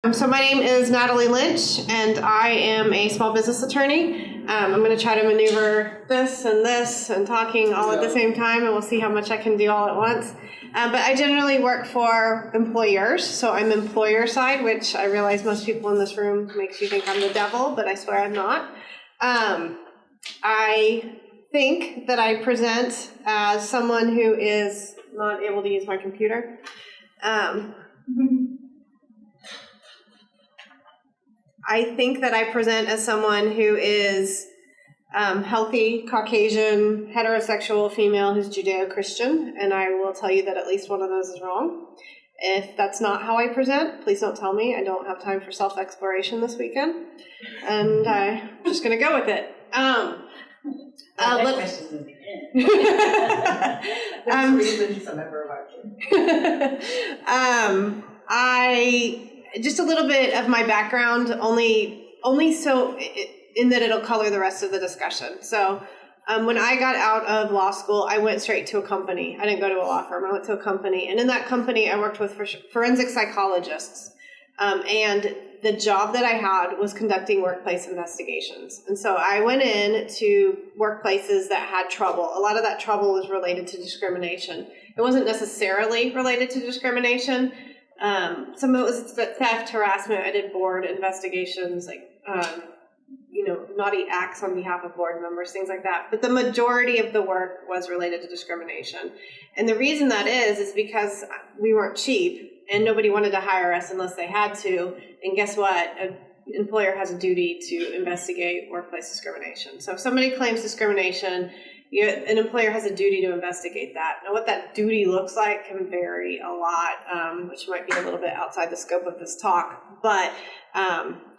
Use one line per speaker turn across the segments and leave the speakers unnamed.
So my name is Natelie Lynch, and I am a small business attorney. I'm going to try to maneuver this and talking all at the same time, and we'll see how much I can do all at once. But I generally work for employers, so I'm employer side, which I realize most people in this room makes you think I'm the devil, but I swear I'm not. I think that I present as someone who is not able to use my computer. I think that I present as someone who is healthy, Caucasian, heterosexual female who's Judeo-Christian, and I will tell you that at least one of those is wrong. If that's not how I present, please don't tell me. I don't have time for self-exploration this weekend, and I'm just going to go with it.
Questions at the end. There's reasons I'm ever watching.
Just a little bit of my background, only so in that it'll color the rest of the discussion. So when I got out of law school, I went straight to a company. I didn't go to a law firm. I went to a company. And in that company, I worked with forensic psychologists. And the job that I had was conducting workplace investigations. And so I went in to workplaces that had trouble. A lot of that trouble was related to discrimination. It wasn't necessarily related to discrimination. Some of it was theft, harassment. I did board investigations, like, naughty acts on behalf of board members, things like that. But the majority of the work was related to discrimination. And the reason that is because we weren't cheap and nobody wanted to hire us unless they had to. And guess what? An employer has a duty to investigate workplace discrimination. So if somebody claims discrimination, an employer has a duty to investigate that. Now, what that duty looks like can vary a lot, which might be a little bit outside the scope of this talk. But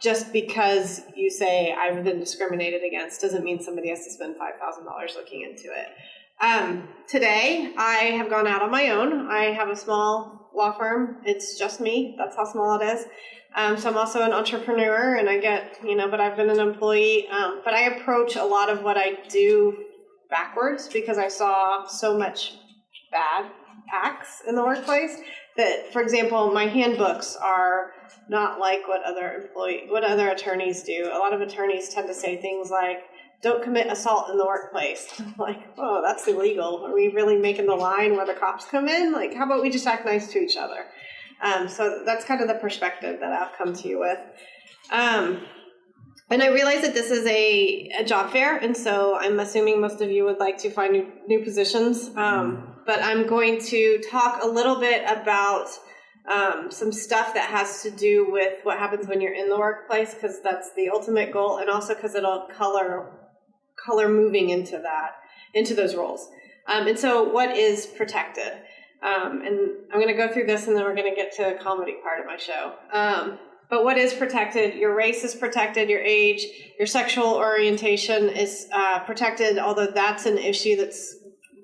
just because you say I've been discriminated against doesn't mean somebody has to spend $5,000 looking into it. Today, I have gone out on my own. I have a small law firm. It's just me. That's how small it is. So I'm also an entrepreneur, and I get, but I've been an employee. But I approach a lot of what I do backwards because I saw so much bad acts in the workplace that, for example, my handbooks are not like what other attorneys do. A lot of attorneys tend to say things like, don't commit assault in the workplace. I'm like, oh, that's illegal. Are we really making the line where the cops come in? Like, how about we just act nice to each other? So that's kind of the perspective that I've come to you with. And I realize that this is a job fair, and so I'm assuming most of you would like to find new positions. But I'm going to talk a little bit about some stuff that has to do with what happens when you're in the workplace, because that's the ultimate goal, and also because it'll color moving into those roles. And so what is protected? And I'm going to go through this, and then we're going to get to the comedy part of my show. But what is protected? Your race is protected, your age, your sexual orientation is protected, although that's an issue that's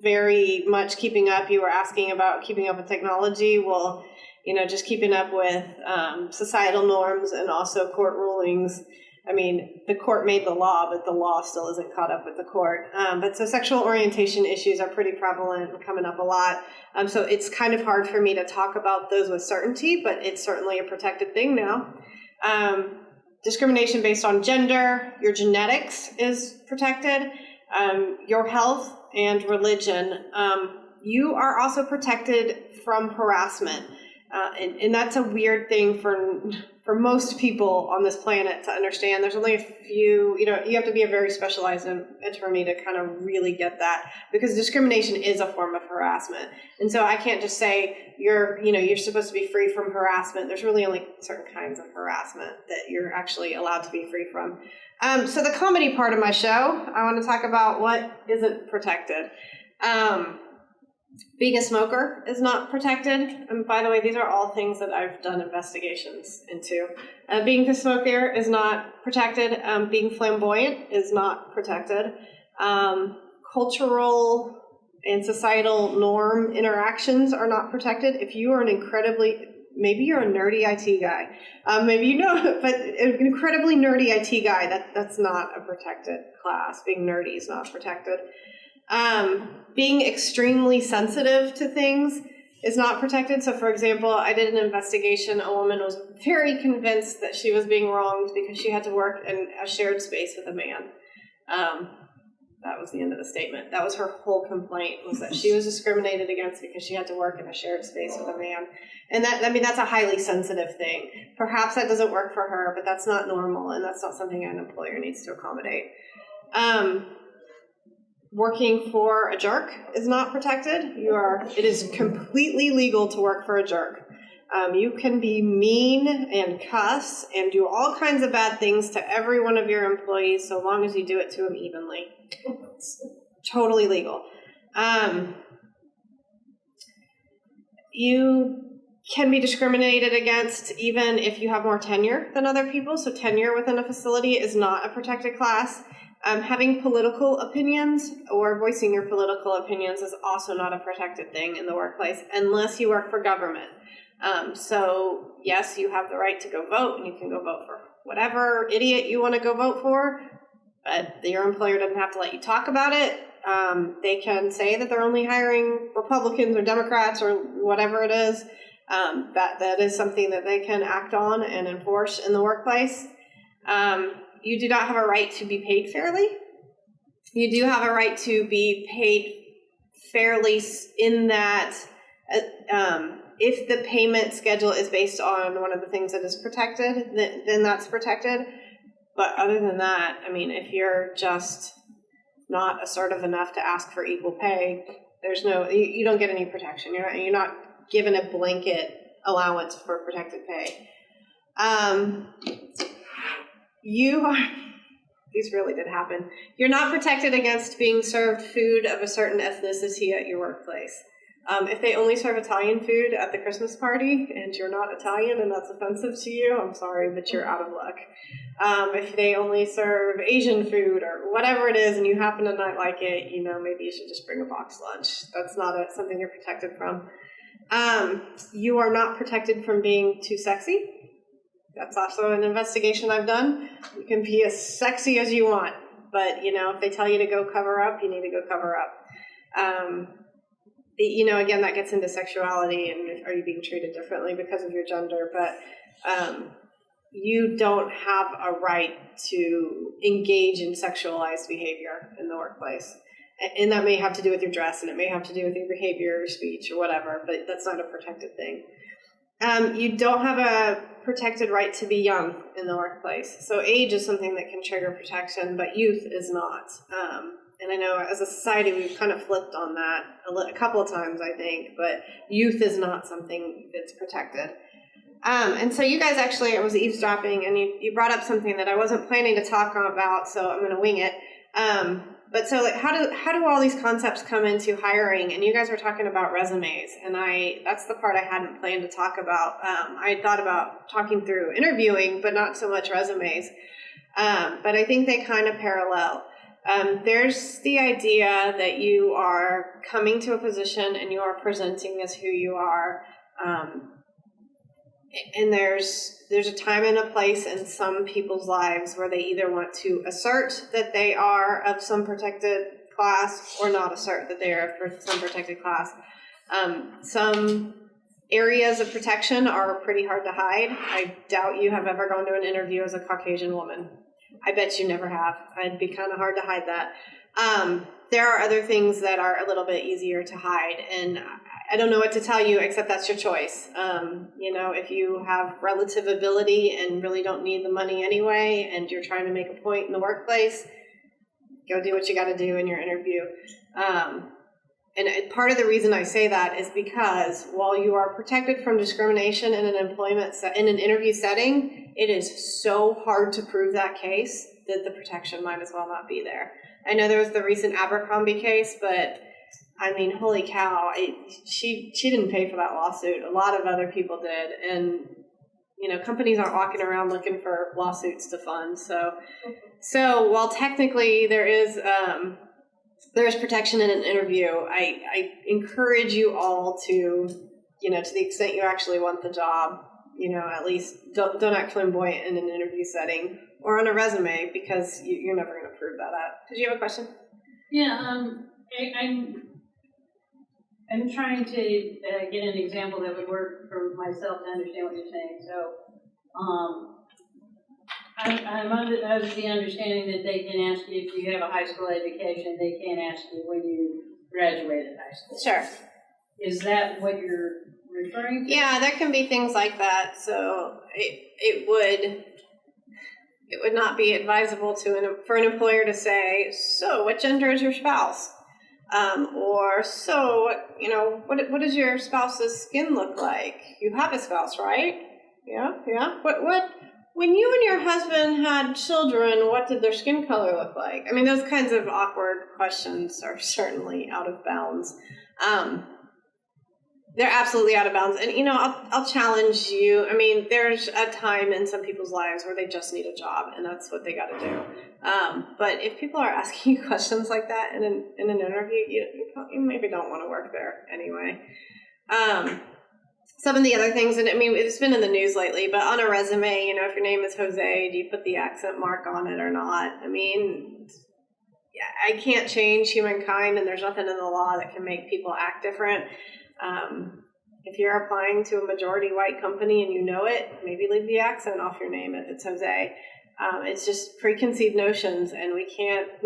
very much keeping up. You were asking about keeping up with technology. Well, just keeping up with societal norms and also court rulings. I mean, the court made the law, but the law still isn't caught up with the court. But so sexual orientation issues are pretty prevalent and coming up a lot. So it's kind of hard for me to talk about those with certainty, but it's certainly a protected thing now. Discrimination based on gender, your genetics is protected, your health and religion. You are also protected from harassment. And that's a weird thing for most people on this planet to understand. There's only a few, you have to be a very specialized attorney to kind of really get that, because discrimination is a form of harassment. And so I can't just say you're supposed to be free from harassment. There's really only certain kinds of harassment that you're actually allowed to be free from. So the comedy part of my show, I want to talk about what isn't protected. Being a smoker is not protected. And by the way, these are all things that I've done investigations into. Being a smoker is not protected. Being flamboyant is not protected. Cultural and societal norm interactions are not protected. If you are maybe you're a nerdy IT guy. But an incredibly nerdy IT guy, that's not a protected class. Being nerdy is not protected. Being extremely sensitive to things is not protected. So for example, I did an investigation. A woman was very convinced that she was being wronged because she had to work in a shared space with a man. That was the end of the statement. That was her whole complaint, was that she was discriminated against because she had to work in a shared space with a man. And that's a highly sensitive thing. Perhaps that doesn't work for her, but that's not normal, and that's not something an employer needs to accommodate. Working for a jerk is not protected. It is completely legal to work for a jerk. You can be mean and cuss and do all kinds of bad things to every one of your employees so long as you do it to them evenly. It's totally legal. You can be discriminated against even if you have more tenure than other people. So tenure within a facility is not a protected class. Having political opinions or voicing your political opinions is also not a protected thing in the workplace unless you work for government. So yes, you have the right to go vote, and you can go vote for whatever idiot you want to go vote for, but your employer doesn't have to let you talk about it. They can say that they're only hiring Republicans or Democrats or whatever it is. That is something that they can act on and enforce in the workplace. You do not have a right to be paid fairly. You do have a right to be paid fairly in that if the payment schedule is based on one of the things that is protected, then that's protected. But other than that, I mean, if you're just not assertive enough to ask for equal pay, you don't get any protection. You're not given a blanket allowance for protected pay. These really did happen. You're not protected against being served food of a certain ethnicity at your workplace. If they only serve Italian food at the Christmas party and you're not Italian and that's offensive to you, I'm sorry, but you're out of luck. If they only serve Asian food or whatever it is and you happen to not like it, maybe you should just bring a box lunch. That's not something you're protected from. You are not protected from being too sexy. That's also an investigation I've done. You can be as sexy as you want, but, if they tell you to go cover up, you need to go cover up. Again, that gets into sexuality and are you being treated differently because of your gender, but you don't have a right to engage in sexualized behavior in the workplace. And that may have to do with your dress, and it may have to do with your behavior or speech or whatever, but that's not a protected thing. You don't have a protected right to be young in the workplace. So age is something that can trigger protection, but youth is not. And I know as a society we've kind of flipped on that a couple of times, I think, but youth is not something that's protected. And so you guys I was eavesdropping, and you brought up something that I wasn't planning to talk about, so I'm going to wing it. But so how do all these concepts come into hiring? And you guys were talking about resumes, and that's the part I hadn't planned to talk about. I had thought about talking through interviewing, but not so much resumes. But I think they kind of parallel. There's the idea that you are coming to a position and you are presenting as who you are. And there's a time and a place in some people's lives where they either want to assert that they are of some protected class or not assert that they are of some protected class. Some areas of protection are pretty hard to hide. I doubt you have ever gone to an interview as a Caucasian woman. I bet you never have. It'd be kind of hard to hide that. There are other things that are a little bit easier to hide, and I don't know what to tell you except that's your choice. If you have relative ability and really don't need the money anyway, and you're trying to make a point in the workplace, go do what you got to do in your interview. And part of the reason I say that is because while you are protected from discrimination in an in an interview setting, it is so hard to prove that case that the protection might as well not be there. I know there was the recent Abercrombie case, but I mean, holy cow, she didn't pay for that lawsuit. A lot of other people did. And, companies aren't walking around looking for lawsuits to fund. So while technically there's protection in an interview, I encourage you all to, to the extent you actually want the job, at least don't act flamboyant in an interview setting or on a resume, because you're never going to prove that up. Did you have a question?
Yeah, I'm trying to get an example that would work for myself to understand what you're saying. So, I'm under the understanding that they can ask you if you have a high school education. They can't ask you when you graduated high school.
Sure.
Is that what you're referring to?
Yeah, there can be things like that. So it would not be advisable for an employer to say, so what gender is your spouse? Or so, what does your spouse's skin look like? You have a spouse, right? Yeah. What? When you and your husband had children, what did their skin color look like? I mean, those kinds of awkward questions are certainly out of bounds. They're absolutely out of bounds. And, I'll challenge you. I mean, there's a time in some people's lives where they just need a job, and that's what they got to do. But if people are asking you questions like that in an interview, you maybe don't want to work there anyway. Some of the other things, and I mean, it's been in the news lately, but on a resume, if your name is Jose, do you put the accent mark on it or not? I mean, yeah, I can't change humankind, and there's nothing in the law that can make people act different. If you're applying to a majority white company and you know it, maybe leave the accent off your name if it's Jose. It's just preconceived notions, and we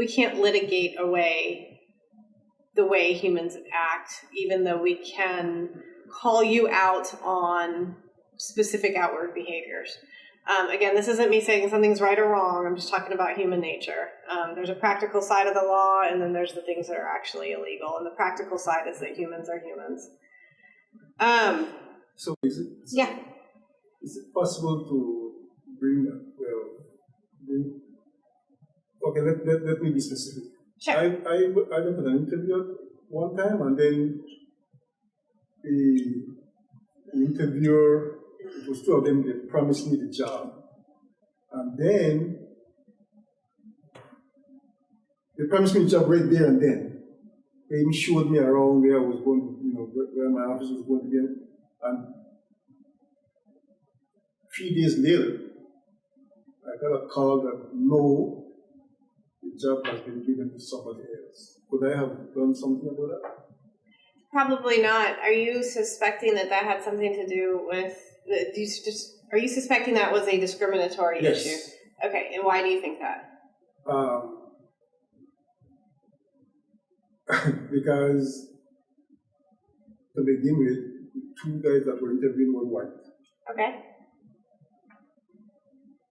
can't litigate away the way humans act, even though we can call you out on specific outward behaviors. Again, this isn't me saying something's right or wrong. I'm just talking about human nature. There's a practical side of the law, and then there's the things that are actually illegal. And the practical side is that humans are humans.
So is it possible to okay, let me be specific.
Sure.
I went to an interview one time, and then the interviewer, it was two of them, they promised me the job. And then they promised me the job right there and then. They even showed me around where I was going to, where my office was going to be. And a few days later, I got a call that no, the job has been given to somebody else. Could I have done something about that?
Probably not. Are you suspecting that had something to do with are you suspecting that was a discriminatory
Yes.
issue? Okay, and why do you think that?
Because to begin with, the two guys that were interviewing were white.
Okay.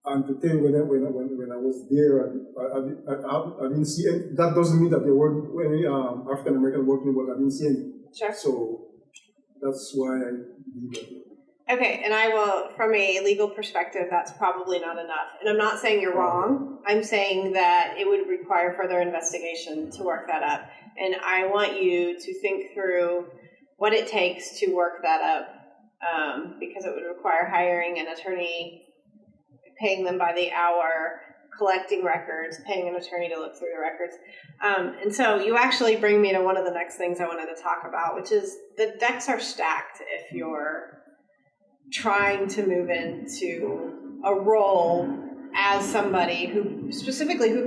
And to tell you, when I was there, I didn't see any. That doesn't mean that there weren't any African American working, but I didn't see any.
Sure.
So that's why I believe that.
Okay, and I will, from a legal perspective, that's probably not enough. And I'm not saying you're wrong. I'm saying that it would require further investigation to work that up. And I want you to think through what it takes to work that up, because it would require hiring an attorney, paying them by the hour, collecting records, paying an attorney to look through the records. And so you actually bring me to one of the next things I wanted to talk about, which is the decks are stacked if you're trying to move into a role as somebody who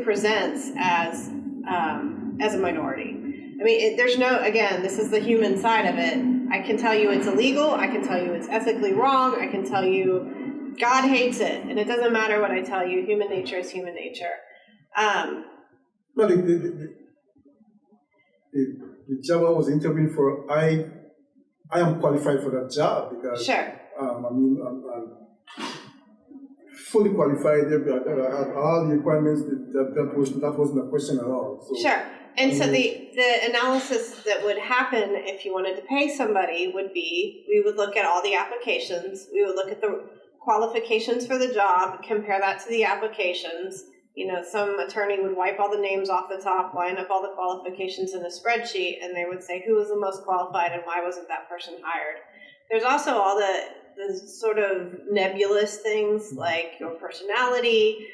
presents as a minority. I mean, this is the human side of it. I can tell you it's illegal. I can tell you it's ethically wrong. I can tell you God hates it. And it doesn't matter what I tell you. Human nature is human nature.
No, the job I was interviewing for, I am qualified for that job because
Sure.
I'm fully qualified. I had all the requirements. That wasn't a question at all. So,
sure. And so the analysis that would happen if you wanted to pay somebody would be, we would look at all the applications. We would look at the qualifications for the job, compare that to the applications. Some attorney would wipe all the names off the top, line up all the qualifications in a spreadsheet, and they would say who was the most qualified and why wasn't that person hired. There's also all the sort of nebulous things like your personality.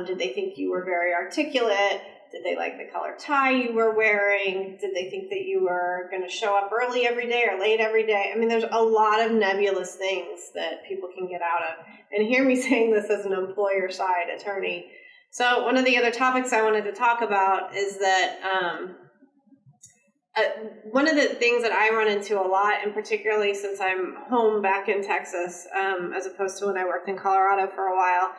Did they think you were very articulate? Did they like the color tie you were wearing? Did they think that you were going to show up early every day or late every day? I mean, there's a lot of nebulous things that people can get out of. And hear me saying this as an employer side attorney. So one of the other topics I wanted to talk about is that one of the things that I run into a lot, and particularly since I'm home back in Texas, as opposed to when I worked in Colorado for a while,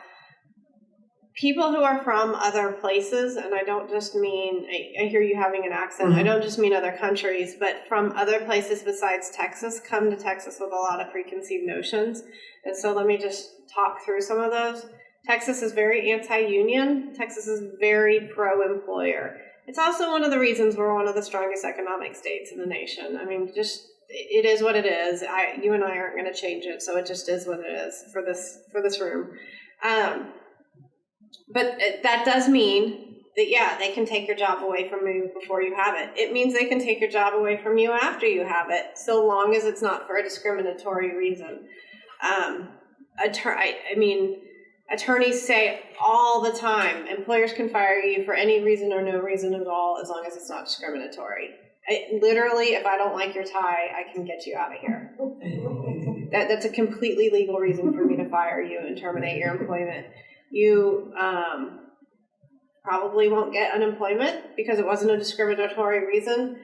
people who are from other places, and I don't just mean, I hear you having an accent, I don't just mean other countries, but from other places besides Texas, come to Texas with a lot of preconceived notions. And so let me just talk through some of those. Texas is very anti-union. Texas is very pro-employer. It's also one of the reasons we're one of the strongest economic states in the nation. I mean, just, it is what it is. You and I aren't going to change it, so it just is what it is for this room. But that does mean that, yeah, they can take your job away from you before you have it. It means they can take your job away from you after you have it, so long as it's not for a discriminatory reason. Attorneys say all the time, employers can fire you for any reason or no reason at all, as long as it's not discriminatory. Literally, if I don't like your tie, I can get you out of here. That's a completely legal reason for me to fire you and terminate your employment. You probably won't get unemployment because it wasn't a discriminatory reason.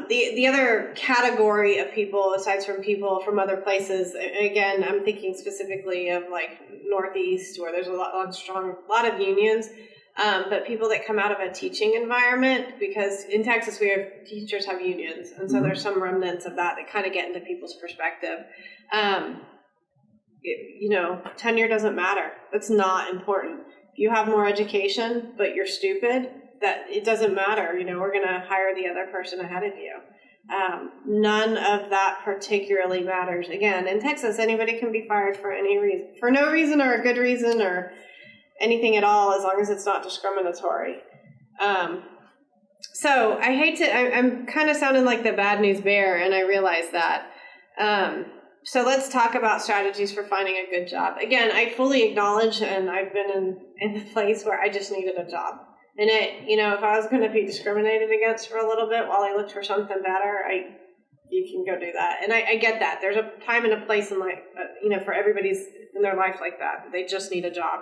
The other category of people, aside from people from other places, again, I'm thinking specifically of like Northeast, where there's a lot of unions, but people that come out of a teaching environment, because in Texas teachers have unions, and so there's some remnants of that kind of get into people's perspective. Tenure doesn't matter. That's not important. If you have more education, but you're stupid, that it doesn't matter. We're going to hire the other person ahead of you. None of that particularly matters. Again, in Texas, anybody can be fired for any reason, for no reason or a good reason or anything at all, as long as it's not discriminatory. So I'm kind of sounding like the bad news bear, and I realize that. So let's talk about strategies for finding a good job. Again, I fully acknowledge, and I've been in the place where I just needed a job. And if I was going to be discriminated against for a little bit while I looked for something better, you can go do that. And I get that. There's a time and a place in life, for everybody's in their life like that. They just need a job.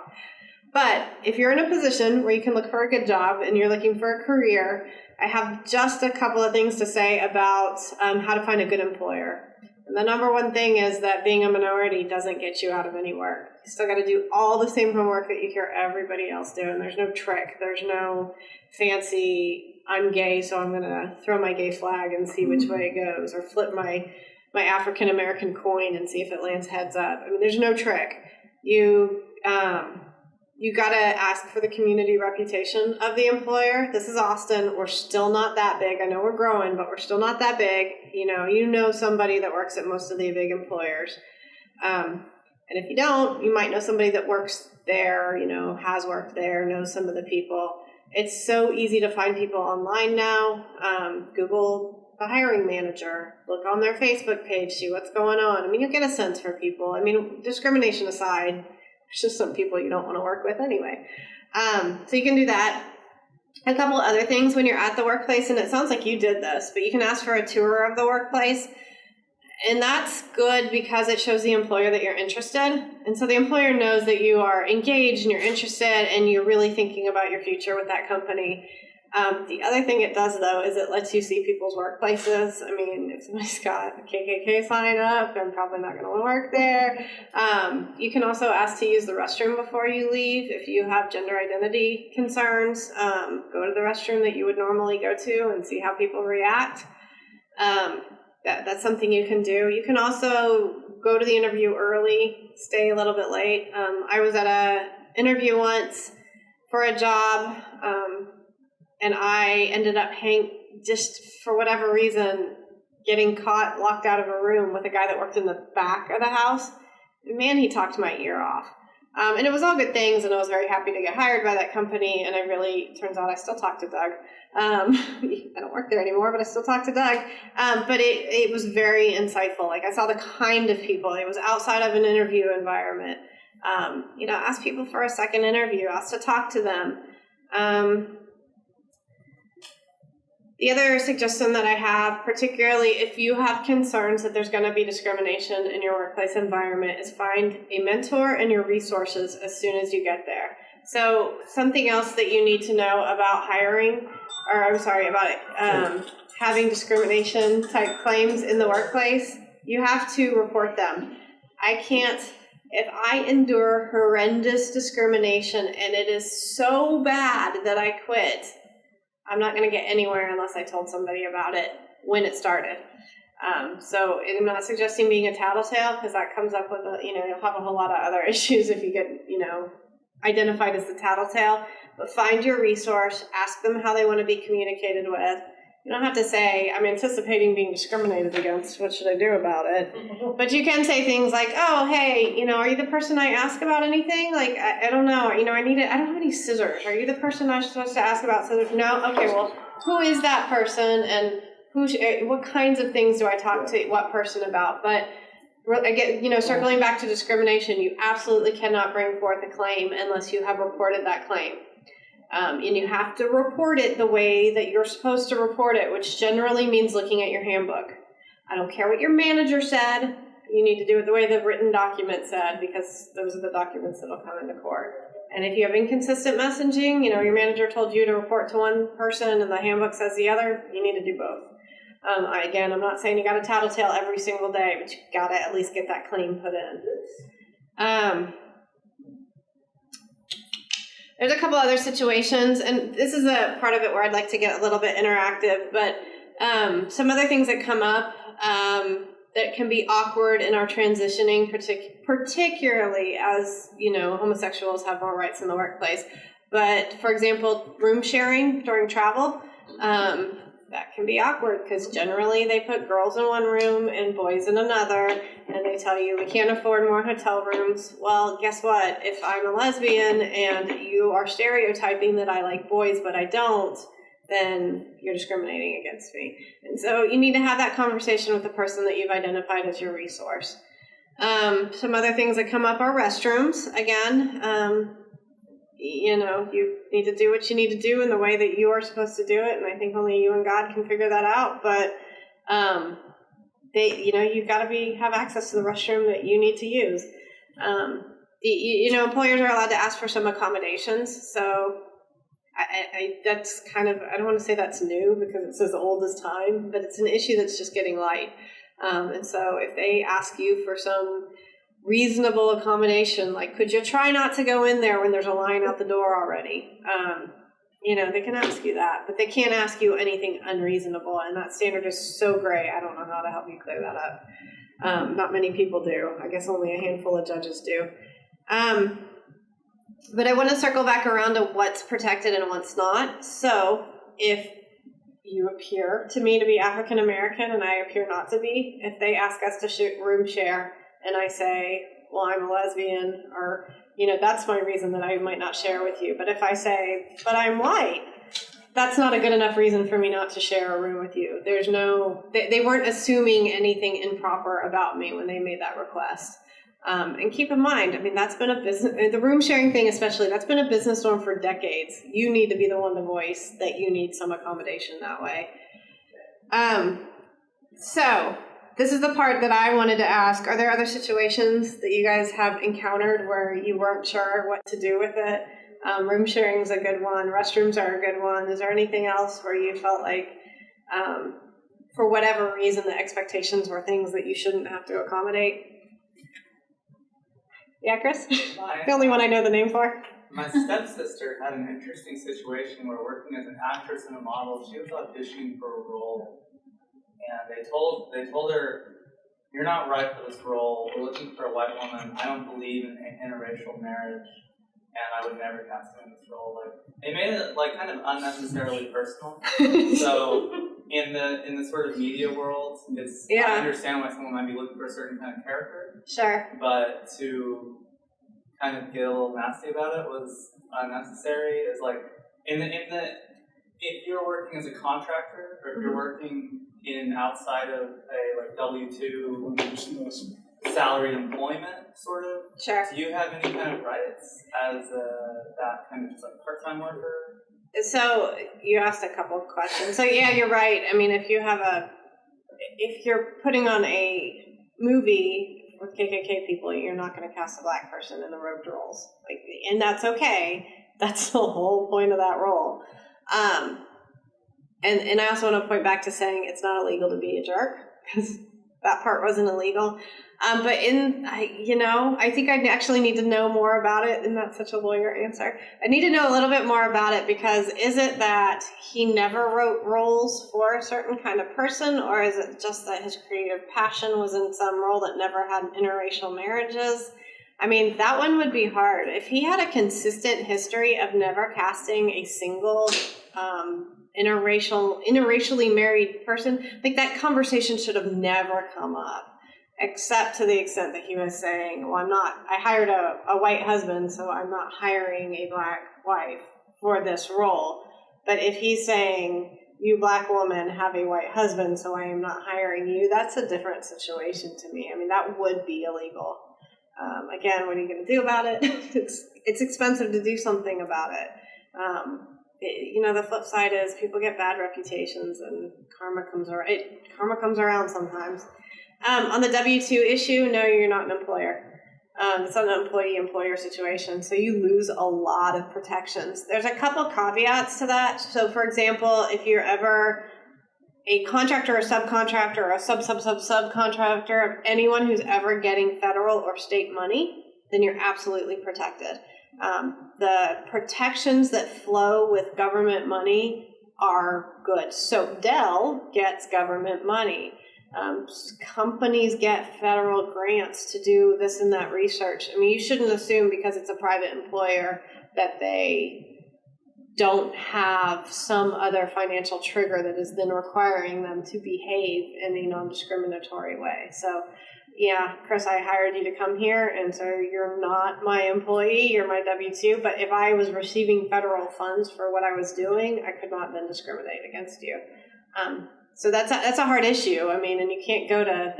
But if you're in a position where you can look for a good job and you're looking for a career, I have just a couple of things to say about how to find a good employer. And the number one thing is that being a minority doesn't get you out of any work. You still got to do all the same homework that you hear everybody else doing. There's no trick. There's no fancy, I'm gay, so I'm going to throw my gay flag and see which way it goes, or flip my African-American coin and see if it lands heads up. I mean, there's no trick. You got to ask for the community reputation of the employer. This is Austin. We're still not that big. I know we're growing, but we're still not that big. You know somebody that works at most of the big employers. And if you don't, you might know somebody that works there, has worked there, knows some of the people. It's so easy to find people online now. Google the hiring manager, look on their Facebook page, see what's going on. I mean, you'll get a sense for people. I mean, discrimination aside, there's just some people you don't want to work with anyway. So you can do that. A couple other things when you're at the workplace, and it sounds like you did this, but you can ask for a tour of the workplace. And that's good because it shows the employer that you're interested. And so the employer knows that you are engaged and you're interested and you're really thinking about your future with that company. The other thing it does, though, is it lets you see people's workplaces. I mean, if somebody's got a KKK sign up, they're probably not going to want to work there. You can also ask to use the restroom before you leave. If you have gender identity concerns, go to the restroom that you would normally go to and see how people react. That's something you can do. You can also go to the interview early, stay a little bit late. I was at an interview once for a job, and I ended up just for whatever reason, getting caught locked out of a room with a guy that worked in the back of the house. Man, he talked my ear off. And it was all good things, and I was very happy to get hired by that company, and turns out I still talk to Doug. I don't work there anymore, but I still talk to Doug. But it was very insightful. Like, I saw the kind of people. It was outside of an interview environment. Ask people for a second interview, ask to talk to them. The other suggestion that I have, particularly if you have concerns that there's going to be discrimination in your workplace environment, is find a mentor and your resources as soon as you get there. So something else that you need to know about having discrimination type claims in the workplace, you have to report them. I can't, if I endure horrendous discrimination and it is so bad that I quit, I'm not going to get anywhere unless I told somebody about it when it started. So I'm not suggesting being a tattletale, because that comes up with, you'll have a whole lot of other issues if you get, identified as the tattletale. But find your resource, ask them how they want to be communicated with. You don't have to say, I'm anticipating being discriminated against, what should I do about it? But you can say things like, oh, hey, are you the person I ask about anything? Like, I don't know, I don't have any scissors. Are you the person I'm supposed to ask about scissors? No? Okay, well, who is that person, and what kinds of things do I talk to what person about? But again, circling back to discrimination, you absolutely cannot bring forth a claim unless you have reported that claim. And you have to report it the way that you're supposed to report it, which generally means looking at your handbook. I don't care what your manager said. You need to do it the way the written document said, because those are the documents that will come into court. And if you have inconsistent messaging, your manager told you to report to one person and the handbook says the other, you need to do both. I'm not saying you got to tattletale every single day, but you got to at least get that claim put in. There's a couple other situations, and this is a part of it where I'd like to get a little bit interactive, but some other things that come up that can be awkward in our transitioning, particularly as, homosexuals have more rights in the workplace. But, for example, room sharing during travel, that can be awkward because generally they put girls in one room and boys in another, and they tell you we can't afford more hotel rooms. Well, guess what? If I'm a lesbian and you are stereotyping that I like boys but I don't, then you're discriminating against me. And so you need to have that conversation with the person that you've identified as your resource. Some other things that come up are restrooms. Again, you need to do what you need to do in the way that you are supposed to do it, and I think only you and God can figure that out. But you've got to have access to the restroom that you need to use. Employers are allowed to ask for some accommodations. So that's kind of, I don't want to say that's new because it's as old as time, but it's an issue that's just getting light. And so if they ask you for some reasonable accommodation, like could you try not to go in there when there's a line out the door already? They can ask you that, but they can't ask you anything unreasonable, and that standard is so gray, I don't know how to help you clear that up. Not many people do. I guess only a handful of judges do. But I want to circle back around to what's protected and what's not. So if you appear to me to be African American and I appear not to be, if they ask us to room share and I say, well, I'm a lesbian, or, that's my reason that I might not share with you. But if I say, but I'm white, that's not a good enough reason for me not to share a room with you. There's they weren't assuming anything improper about me when they made that request. And keep in mind, that's been a business, the room sharing thing especially, that's been a business norm for decades. You need to be the one to voice that you need some accommodation that way. So this is the part that I wanted to ask. Are there other situations that you guys have encountered where you weren't sure what to do with it? Room sharing is a good one. Restrooms are a good one. Is there anything else where you felt like, for whatever reason, the expectations were things that you shouldn't have to accommodate? Yeah, Chris? The only one I know the name for.
My stepsister had an interesting situation where, working as an actress and a model, she was auditioning for a role. And they told her, you're not right for this role. We're looking for a white woman. I don't believe in interracial marriage, and I would never cast her in this role. They made it kind of unnecessarily personal. So in the sort of media world, I understand why someone might be looking for a certain kind of character.
Sure. But
to kind of get a little nasty about it was unnecessary. It's if you're working as a contractor, or if you're working outside of a W-2 salaried employment, sort of.
Sure.
Do you have any kind of rights as that kind of just part-time worker?
So you asked a couple of questions. So yeah, you're right. If you're putting on a movie with KKK people, you're not going to cast a black person in the robed roles, and that's okay. That's the whole point of that role. And I also want to point back to saying it's not illegal to be a jerk, because that part wasn't illegal. But I think I actually need to know more about it, and that's such a lawyer answer. I need to know a little bit more about it, because is it that he never wrote roles for a certain kind of person, or is it just that his creative passion was in some role that never had interracial marriages? I mean, that one would be hard. If he had a consistent history of never casting a single interracially married person, like that conversation should have never come up, except to the extent that he was saying, well, I hired a white husband, so I'm not hiring a black wife for this role. But if he's saying, you black woman have a white husband, so I am not hiring you, that's a different situation to me. I mean, that would be illegal. Again, what are you going to do about it? It's expensive to do something about it. The flip side is people get bad reputations, and karma comes around sometimes. On the W-2 issue, no, you're not an employer. It's not an employee-employer situation, so you lose a lot of protections. There's a couple caveats to that. So, for example, if you're ever a contractor or subcontractor or a subcontractor of anyone who's ever getting federal or state money, then you're absolutely protected. The protections that flow with government money are good. So Dell gets government money. Companies get federal grants to do this and that research. I mean, you shouldn't assume because it's a private employer that they don't have some other financial trigger that is then requiring them to behave in a non-discriminatory way. So, yeah, Chris, I hired you to come here, and so you're not my employee, you're my W-2, but if I was receiving federal funds for what I was doing, I could not then discriminate against you. So that's a hard issue. I mean, and you can't go to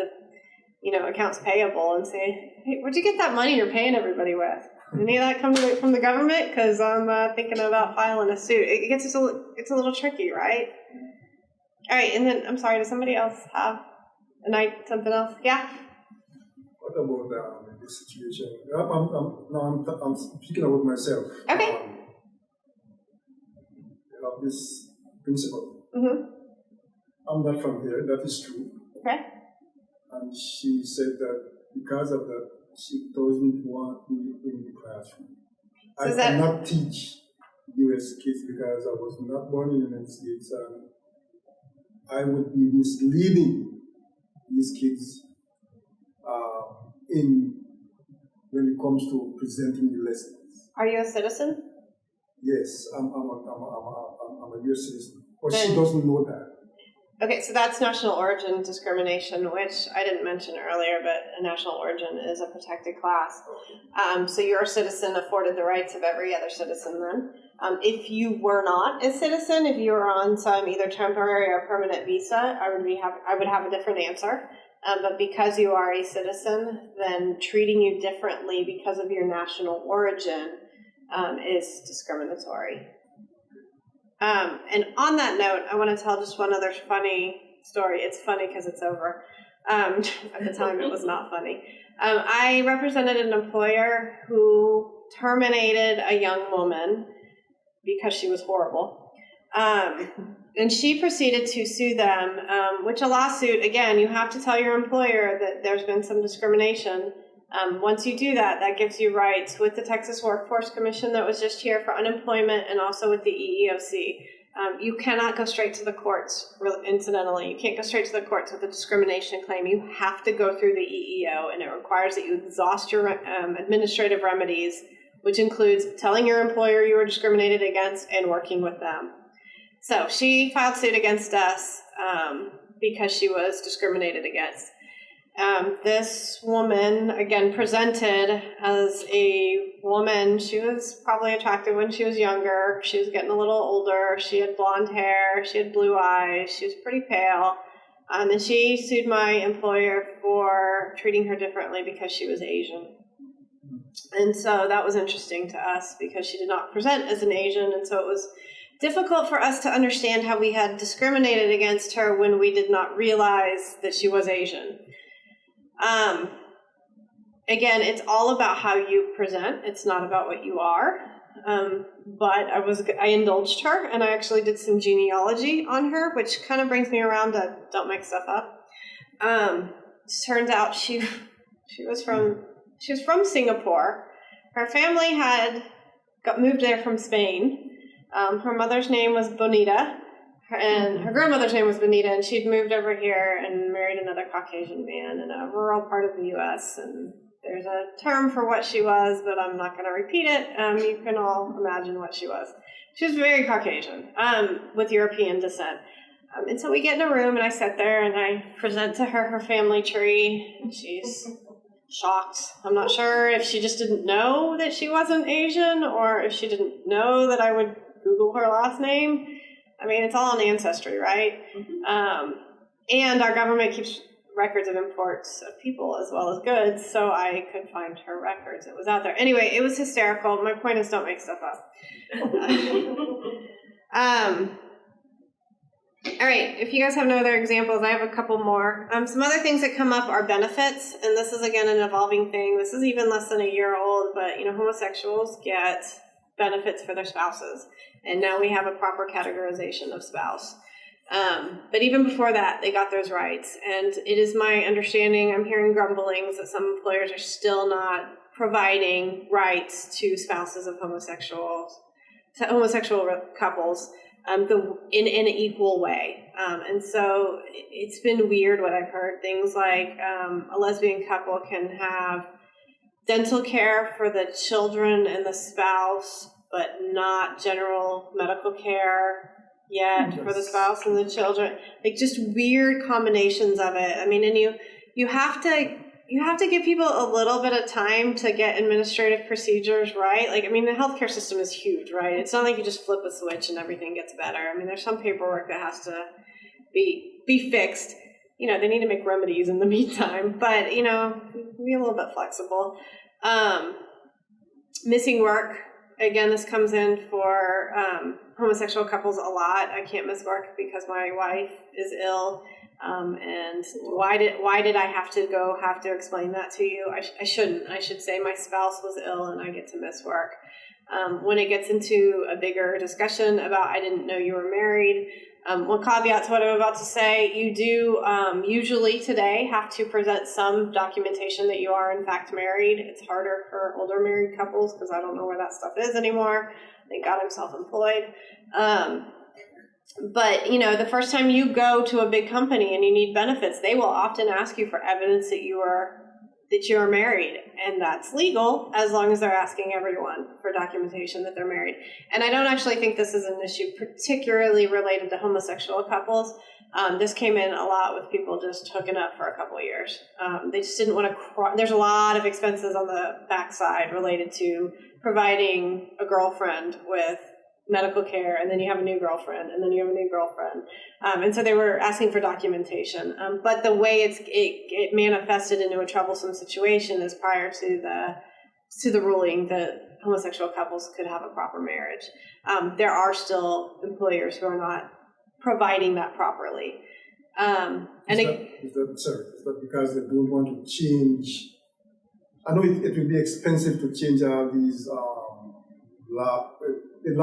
the accounts payable and say, hey, where'd you get that money you're paying everybody with? Any of that come from the government? Because I'm thinking about filing a suit. It's a little tricky, right? All right, and then I'm sorry. Does somebody else have something else? Yeah.
What about this situation? I'm speaking about myself.
Okay.
About this principle.
Mm-hmm.
I'm not from here. That is true.
Okay.
And she said that because of that, she doesn't want me in the classroom. So I cannot teach U.S. kids because I was not born in the United States. I would be misleading these kids when it comes to presenting the lessons.
Are you a citizen?
Yes, I'm a U.S. citizen. But she doesn't know that.
Okay, so that's national origin discrimination, which I didn't mention earlier, but a national origin is a protected class. So you're a citizen afforded the rights of every other citizen then. If you were not a citizen, if you were on some either temporary or permanent visa, I would have a different answer. But because you are a citizen, then treating you differently because of your national origin is discriminatory. And on that note, I want to tell just one other funny story. It's funny because it's over. At the time, it was not funny. I represented an employer who terminated a young woman because she was horrible. And she proceeded to sue them, which a lawsuit, again, you have to tell your employer that there's been some discrimination. Once you do that, that gives you rights with the Texas Workforce Commission that was just here for unemployment, and also with the EEOC. You cannot go straight to the courts, incidentally. You can't go straight to the courts with a discrimination claim. You have to go through the EEO, and it requires that you exhaust your administrative remedies, which includes telling your employer you were discriminated against and working with them. So she filed suit against us because she was discriminated against. This woman, again, presented as a woman. She was probably attractive when she was younger. She was getting a little older. She had blonde hair. She had blue eyes. She was pretty pale. And she sued my employer for treating her differently because she was Asian. And so that was interesting to us because she did not present as an Asian. And so it was difficult for us to understand how we had discriminated against her when we did not realize that she was Asian. Again, it's all about how you present. It's not about what you are. but I indulged her, and I actually did some genealogy on her, which kind of brings me around to don't make stuff up. Turns out she was from Singapore. Her family had moved there from Spain. Her mother's name was Bonita, and her grandmother's name was Bonita, and she'd moved over here and married another Caucasian man in a rural part of the U.S., and there's a term for what she was, but I'm not going to repeat it. You can all imagine what she was. She was very Caucasian, with European descent. And so we get in a room, and I sit there, and I present to her family tree, and she's shocked. I'm not sure if she just didn't know that she wasn't Asian, or if she didn't know that I would Google her last name. I mean, it's all on Ancestry, right? Mm-hmm. And our government keeps records of imports of people as well as goods, so I could find her records. It was out there. Anyway, it was hysterical. My point is, don't make stuff up. All right, if you guys have no other examples, I have a couple more. Some other things that come up are benefits, and this is, again, an evolving thing. This is even less than a year old, but, homosexuals get benefits for their spouses, and now we have a proper categorization of spouse. But even before that, they got those rights, and it is my understanding, I'm hearing grumblings that some employers are still not providing rights to spouses of homosexual couples in an equal way. And so it's been weird what I've heard. Things like a lesbian couple can have dental care for the children and the spouse, but not general medical care yet for the spouse and the children. Like, just weird combinations of it. I mean, and you have to give people a little bit of time to get administrative procedures right. Like, I mean, the healthcare system is huge, right? It's not like you just flip a switch and everything gets better. I mean, there's some paperwork that has to be fixed. They need to make remedies in the meantime, but, be a little bit flexible. Missing work. Again, this comes in for homosexual couples a lot. I can't miss work because my wife is ill. And why did I have to explain that to you? I shouldn't. I should say my spouse was ill and I get to miss work. When it gets into a bigger discussion about I didn't know you were married, one caveat to what I'm about to say, you do usually today have to present some documentation that you are in fact married. It's harder for older married couples because I don't know where that stuff is anymore. Thank God I'm self-employed. But, the first time you go to a big company and you need benefits, they will often ask you for evidence that you are married. And that's legal as long as they're asking everyone for documentation that they're married. And I don't actually think this is an issue particularly related to homosexual couples. This came in a lot with people just hooking up for a couple of years. They just didn't want to there's a lot of expenses on the backside related to providing a girlfriend with medical care, and then you have a new girlfriend, and then you have a new girlfriend. And so they were asking for documentation. But the way it manifested into a troublesome situation is prior to the ruling that homosexual couples could have a proper marriage. There are still employers who are not providing that properly. Is
that because they don't want to change? I know it will be expensive to change all these the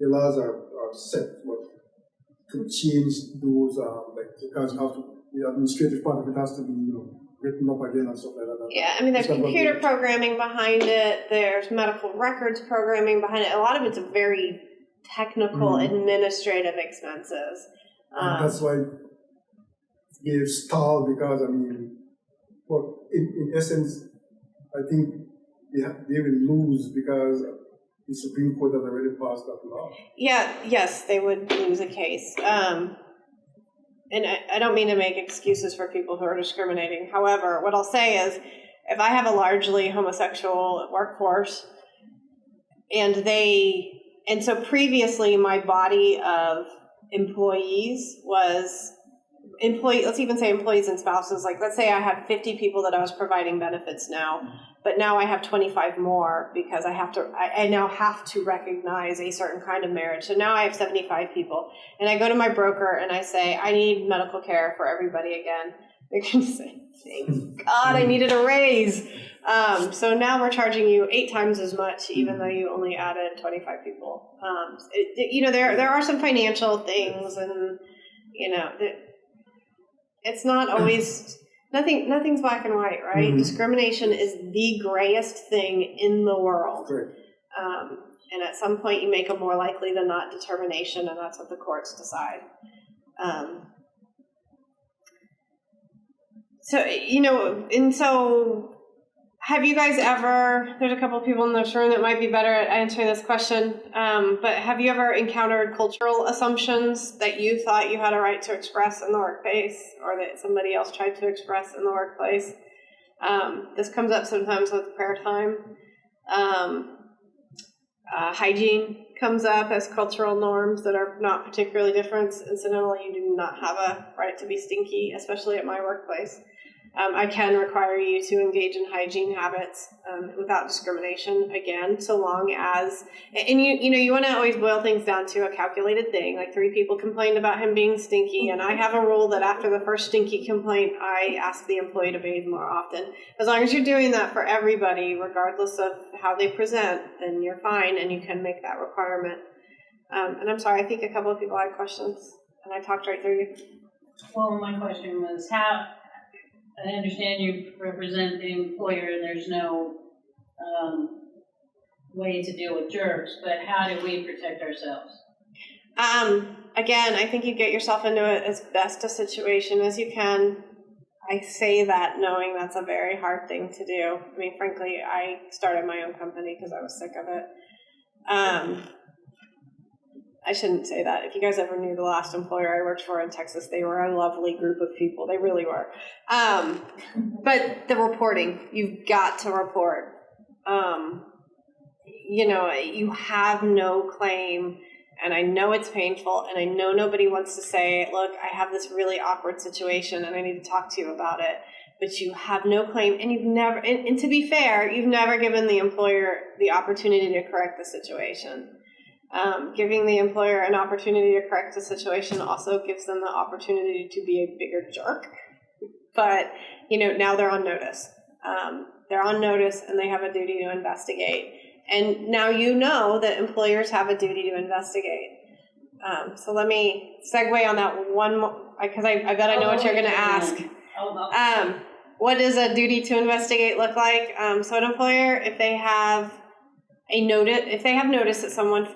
laws are set to change those, because the administrative part of it has to be, written up again and stuff like that.
Yeah, I mean, there's computer programming behind it. There's medical records programming behind it. A lot of it's very technical, administrative expenses.
And that's why they've stalled because, in essence, I think they will lose because the Supreme Court has already passed that law.
Yes, they would lose a case. And I don't mean to make excuses for people who are discriminating. However, what I'll say is, if I have a largely homosexual workforce, and so previously my body of employees was let's even say employees and spouses. Like, let's say I had 50 people that I was providing benefits now, but now I have 25 more because I now have to recognize a certain kind of marriage. So now I have 75 people, and I go to my broker and I say, I need medical care for everybody again. They're going to say, thank God I needed a raise. So now we're charging you 8 times as much, even though you only added 25 people. There are some financial things, and it's not always nothing's black and white, right?
Mm-hmm.
Discrimination is the grayest thing in the world.
Correct.
And at some point, you make a more likely than not determination, and that's what the courts decide. So have you guys ever, there's a couple of people in this room that might be better at answering this question, but have you ever encountered cultural assumptions that you thought you had a right to express in the workplace, or that somebody else tried to express in the workplace? This comes up sometimes with prayer time. Hygiene comes up as cultural norms that are not particularly different. Incidentally, you do not have a right to be stinky, especially at my workplace. I can require you to engage in hygiene habits without discrimination, again, so long as, and you want to always boil things down to a calculated thing. Like 3 people complained about him being stinky, and I have a rule that after the first stinky complaint, I ask the employee to bathe more often. As long as you're doing that for everybody, regardless of how they present, then you're fine, and you can make that requirement. And I'm sorry, I think a couple of people had questions, and I talked right through you.
Well, my question was I understand you represent the employer and there's no way to deal with jerks, but how do we protect ourselves?
Again, I think you get yourself into as best a situation as you can. I say that knowing that's a very hard thing to do. I mean, frankly, I started my own company because I was sick of it. I shouldn't say that. If you guys ever knew the last employer I worked for in Texas, they were a lovely group of people. They really were. But the reporting, you've got to report. You have no claim, and I know it's painful, and I know nobody wants to say, look, I have this really awkward situation, and I need to talk to you about it. But you have no claim, and you've never, and to be fair, you've never given the employer the opportunity to correct the situation. Giving the employer an opportunity to correct the situation also gives them the opportunity to be a bigger jerk. But, now they're on notice. They're on notice and they have a duty to investigate. And now you know that employers have a duty to investigate. So let me segue on that one more, because I bet I know what you're going to ask. What does a duty to investigate look like? So an employer, if they have notice that someone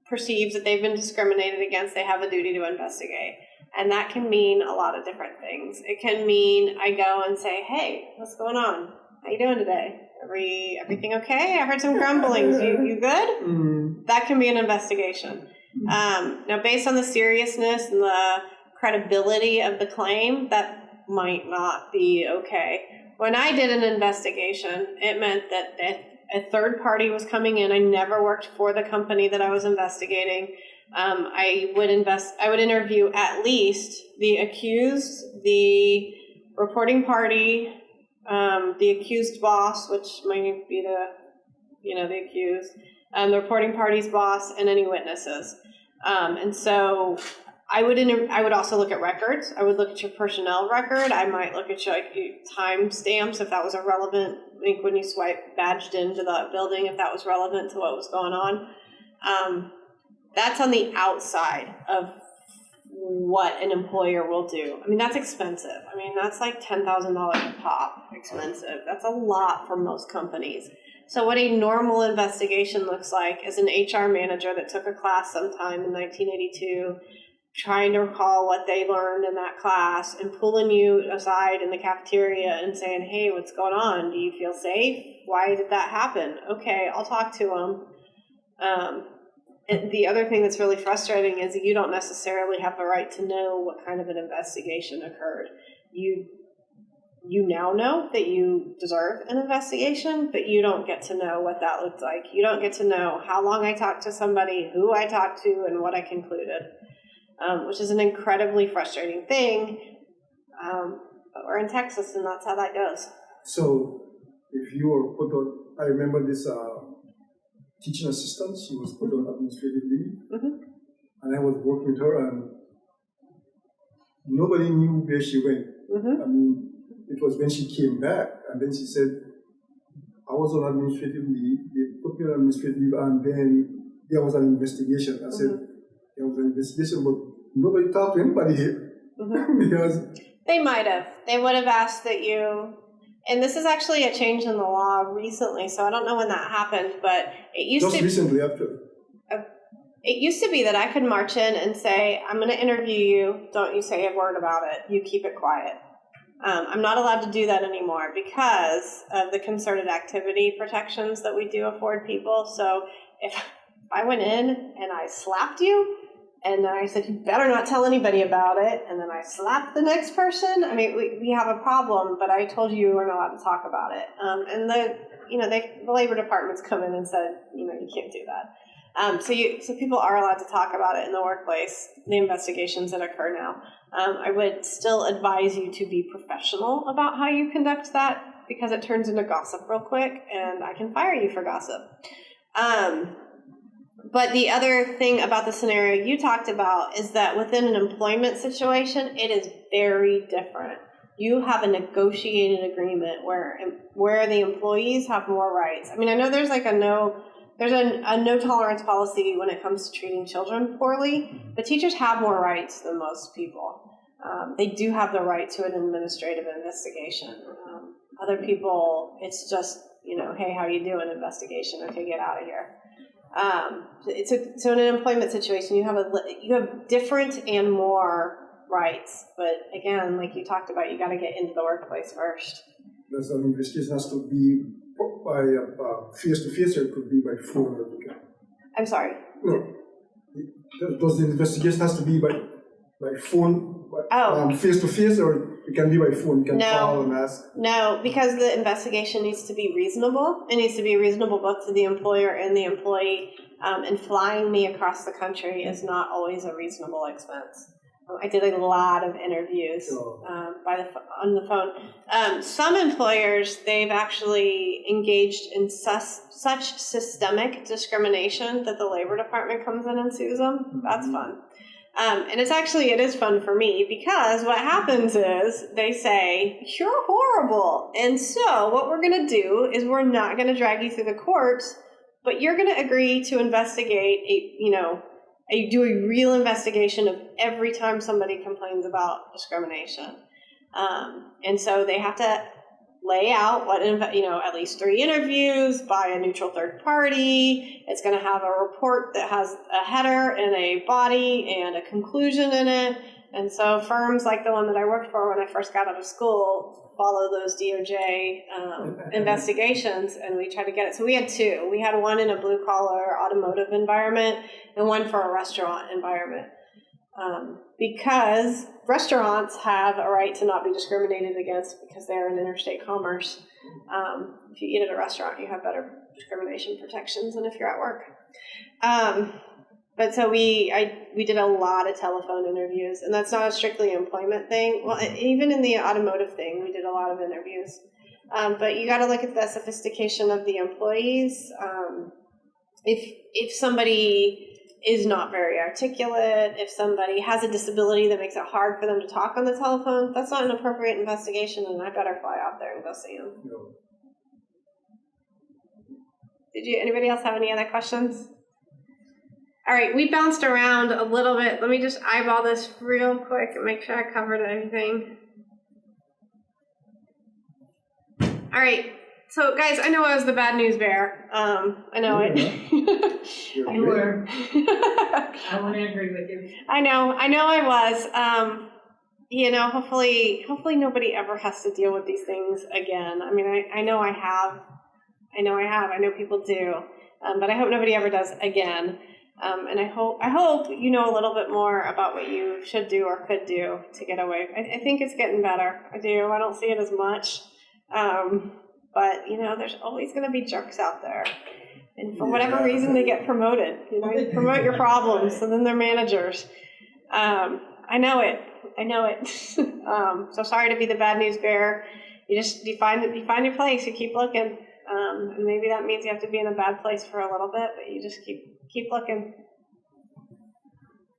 perceives that they've been discriminated against, they have a duty to investigate. And that can mean a lot of different things. It can mean I go and say, hey, what's going on? How you doing today? Everything okay? I heard some grumblings. You good? Mm. That can be an investigation. Now, based on the seriousness and the credibility of the claim, that might not be okay. When I did an investigation, it meant that a third party was coming in. I never worked for the company that I was investigating. I would interview at least the accused, the reporting party, the accused boss, which might be the accused, the reporting party's boss, and any witnesses. And so I would also look at records. I would look at your personnel record. I might look at your time stamps if that was relevant. I think when you badged into the building, if that was relevant to what was going on. That's on the outside of what an employer will do. I mean, that's expensive. I mean, that's like $10,000 a pop expensive. That's a lot for most companies. So what a normal investigation looks like is an HR manager that took a class sometime in 1982, trying to recall what they learned in that class and pulling you aside in the cafeteria and saying, hey, what's going on? Do you feel safe? Why did that happen? Okay, I'll talk to them. And the other thing that's really frustrating is that you don't necessarily have the right to know what kind of an investigation occurred. You now know that you deserve an investigation, but you don't get to know what that looked like. You don't get to know how long I talked to somebody, who I talked to, and what I concluded, which is an incredibly frustrating thing. But we're in Texas, and that's how that goes.
So if you were put on, I remember this teaching assistant, she was put on administrative leave, and I was working with her, and nobody knew where she went.
Mm-hmm.
I mean, it was when she came back, and then she said, I was on administrative leave, they put me on administrative leave, and then there was an investigation. I said, there was an investigation, but nobody talked to anybody here. Because
They might have. They would have asked that you, and this is actually a change in the law recently, so I don't know when that happened, but it used
just
to
recently after.
It used to be that I could march in and say, I'm going to interview you. Don't you say a word about it. You keep it quiet. I'm not allowed to do that anymore because of the concerted activity protections that we do afford people. So if I went in and I slapped you and then I said, you better not tell anybody about it, and then I slapped the next person, I mean, we have a problem, but I told you we're not allowed to talk about it. And the labor department's come in and said, you can't do that. So people are allowed to talk about it in the workplace, the investigations that occur now. I would still advise you to be professional about how you conduct that because it turns into gossip real quick and I can fire you for gossip. But the other thing about the scenario you talked about is that within an employment situation, it is very different. You have a negotiated agreement where the employees have more rights. I mean, I know there's like a no tolerance policy when it comes to treating children poorly, but teachers have more rights than most people. They do have the right to an administrative investigation. Other people, it's just, hey, how you doing? Investigation. Okay, get out of here. So in an employment situation, you have different and more rights, but again, like you talked about, you got to get into the workplace first.
Does an investigation has to be by face-to-face, or it could be by phone?
I'm sorry?
No. Does the investigation has to be by phone, face-to-face, or it can be by phone? You can call and ask? No,
because the investigation needs to be reasonable. It needs to be reasonable both to the employer and the employee, and flying me across the country is not always a reasonable expense. I did a lot of interviews on the phone. Some employers, they've actually engaged in such systemic discrimination that the labor department comes in and sues them. That's fun. And it is fun for me because what happens is they say, you're horrible. And so what we're going to do is we're not going to drag you through the courts, but you're going to agree to investigate do a real investigation of every time somebody complains about discrimination. And so they have to lay out at least 3 interviews by a neutral third party. It's going to have a report that has a header and a body and a conclusion in it. And so firms like the one that I worked for when I first got out of school follow those DOJ investigations, and we try to get it. So we had 2. We had one in a blue-collar automotive environment and one for a restaurant environment. Because restaurants have a right to not be discriminated against because they're in interstate commerce. If you eat at a restaurant, you have better discrimination protections than if you're at work. But so we did a lot of telephone interviews, and that's not a strictly employment thing. Well, even in the automotive thing, we did a lot of interviews. But you got to look at the sophistication of the employees. If somebody is not very articulate, if somebody has a disability that makes it hard for them to talk on the telephone, that's not an appropriate investigation, and I better fly out there and go see them.
No.
Anybody else have any other questions? All right, we bounced around a little bit. Let me just eyeball this real quick and make sure I covered everything. All right, so guys, I know I was the bad news bear. I know it.
You were. I want to agree with you.
I know I was. Hopefully nobody ever has to deal with these things again. I mean, I know I have. I know people do. But I hope nobody ever does again. And I hope you know a little bit more about what you should do or could do to get away. I think it's getting better. I do. I don't see it as much. But, there's always going to be jerks out there. And for whatever reason, they get promoted. You promote your problems, and then they're managers. I know it. So sorry to be the bad news bearer. You find your place. You keep looking. And maybe that means you have to be in a bad place for a little bit, but you just keep looking.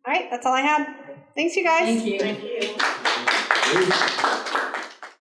All right, that's all I had. Thanks, you guys.
Thank you.